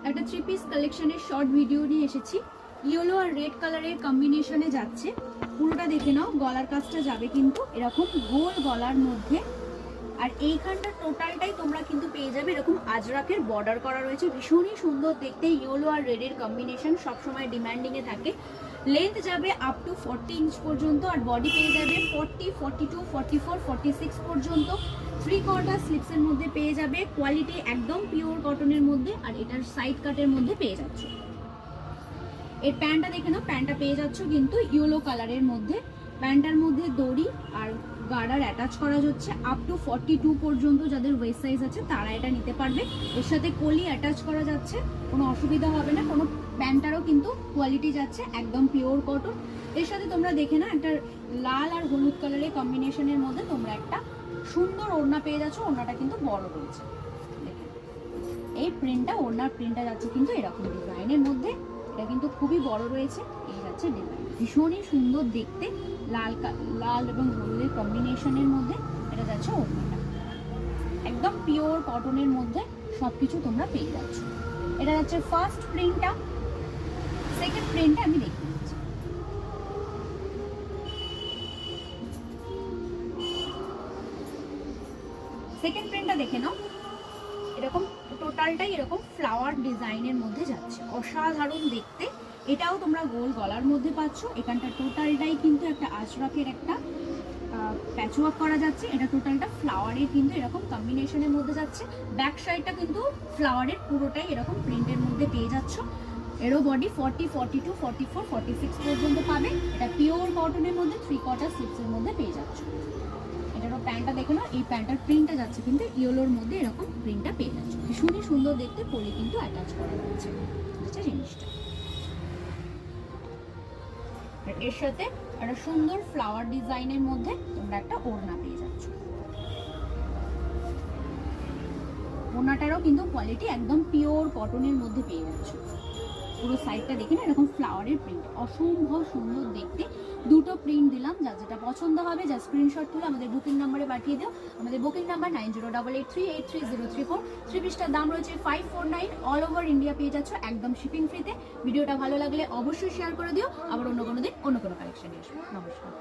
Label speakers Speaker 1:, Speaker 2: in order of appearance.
Speaker 1: একটা 3 পিস কালেকশনের short video নিয়ে এসেছি। ইয়েলো আর রেড কালারের কম্বিনেশনে যাচ্ছে, পুরোটা দেখে নাও। গলার কাজটা যাবে কিন্তু এরকম গোল গলার মধ্যে, আর এইখানটা টোটালটাই তোমরা কিন্তু পেয়ে যাবে এরকম আজরাকের বর্ডার করা রয়েছে। ভীষণই সুন্দর দেখতে, ইয়েলো আর রেডের কম্বিনেশন সবসময় ডিমান্ডিং এ থাকে। লেন্থ যাবে আপ টু 40 ইঞ্চ পর্যন্ত, আর বডি পেয়ে যাবে 40, 42, 44, 46 পর্যন্ত। 3/4 স্লিপসের মধ্যে পেয়ে যাবে, কোয়ালিটি একদম পিওর কটনের মধ্যে, আর এটার সাইড কাটের মধ্যে পেয়ে যাচ্ছ। এর প্যান্টটা দেখে নাও, প্যান্টটা পেয়ে যাচ্ছ কিন্তু ইয়েলো কালারের মধ্যে। প্যান্টটার মধ্যে দড়ি আর গার্ডার অ্যাটাচ করা যাচ্ছে আপ টু 42 পর্যন্ত। যাদের ওয়েস্ট সাইজ আছে তারা এটা নিতে পারবে। এর সাথে কলি অ্যাটাচ করা যাচ্ছে, কোনো অসুবিধা হবে না। কোনো প্যান্টটারও কিন্তু কোয়ালিটি যাচ্ছে একদম পিওর কটন। এর সাথে তোমরা দেখে না একটা লাল আর হলুদ কালারের কম্বিনেশনের মধ্যে তোমরা একটা সুন্দর ওড়না পেয়ে যাচ্ছ। ওড়নাটা কিন্তু বড় রয়েছে, এই প্রিন্টটা, ওড়নার প্রিন্টটা যাচ্ছে কিন্তু এরকম ডিজাইনের মধ্যে। এটা কিন্তু খুবই বড় রয়েছে, এই যাচ্ছে ডিজাইন, ভীষণই সুন্দর দেখতে। লাল এবং হলুদের কম্বিনেশনের মধ্যে এটা যাচ্ছে ওড়নাটা, একদম পিওর কটনের মধ্যে সবকিছু তোমরা পেয়ে যাচ্ছ। এটা যাচ্ছে ফার্স্ট প্রিন্টটা। সেকেন্ড প্রিন্টটা আমি দেখিয়ে দিচ্ছি। সেকেন্ড প্রিন্টটা দেখে নাও, এরকম টোটালটাই এরকম ফ্লাওয়ার ডিজাইনের মধ্যে যাচ্ছে, অসাধারণ দেখতে। এটাও তোমরা গোল গলার মধ্যে পাচ্ছ। এখানটা টোটালটাই কিন্তু একটা আজরাকের একটা প্যাচওয়ার্ক করা যাচ্ছে। এটা টোটালটা ফ্লাওয়ারের কিন্তু এরকম কম্বিনেশনের মধ্যে যাচ্ছে। ব্যাক সাইডটা কিন্তু ফ্লাওয়ারের পুরোটাই এরকম প্রিন্টের মধ্যে পেয়ে যাচ্ছ। এরও বডি 40, 42, 44, 46 পর্যন্ত পাবে। এটা পিওর কটনের মধ্যে 3/4 স্লিপসের মধ্যে পেয়ে যাচ্ছ। এটারও প্যান্টটা দেখো না, এই প্যান্টটার প্রিন্টটা যাচ্ছে কিন্তু ইয়েলোর মধ্যে এরকম প্রিন্টটা পেয়ে যাচ্ছ। ভীষণই সুন্দর দেখতে, পরে কিন্তু অ্যাটাচ করা রয়েছে জিনিসটা। এর সাথে একটা সুন্দর ফ্লাওয়ার ডিজাইনের মধ্যে তোমরা একটা ওড়না পেয়ে যাচ্ছ। ওড়নাটারও কিন্তু কোয়ালিটি একদম পিওর কটনের মধ্যে পেয়ে যাচ্ছ। পুরো সাইডটা দেখে না এরকম ফ্লাওয়ারের প্রিন্ট, অসম্ভব সুন্দর দেখতে। দুটো প্রিন্ট দিলাম, যা যেটা পছন্দ হবে যা স্ক্রিনশট তুলে আমাদের বুকিং নাম্বারে পাঠিয়ে দিও। আমাদের বুকিং নাম্বার 9088383034। 3 পিসটার দাম রয়েছে 549। অল ওভার ইন্ডিয়া পেয়ে যাচ্ছ একদম শিপিং ফ্রিতে। ভিডিওটা ভালো লাগলে অবশ্যই শেয়ার করে দিও। আবার অন্য কোনো দিন অন্য কোনো কালেকশন নিয়ে আসবো। নমস্কার।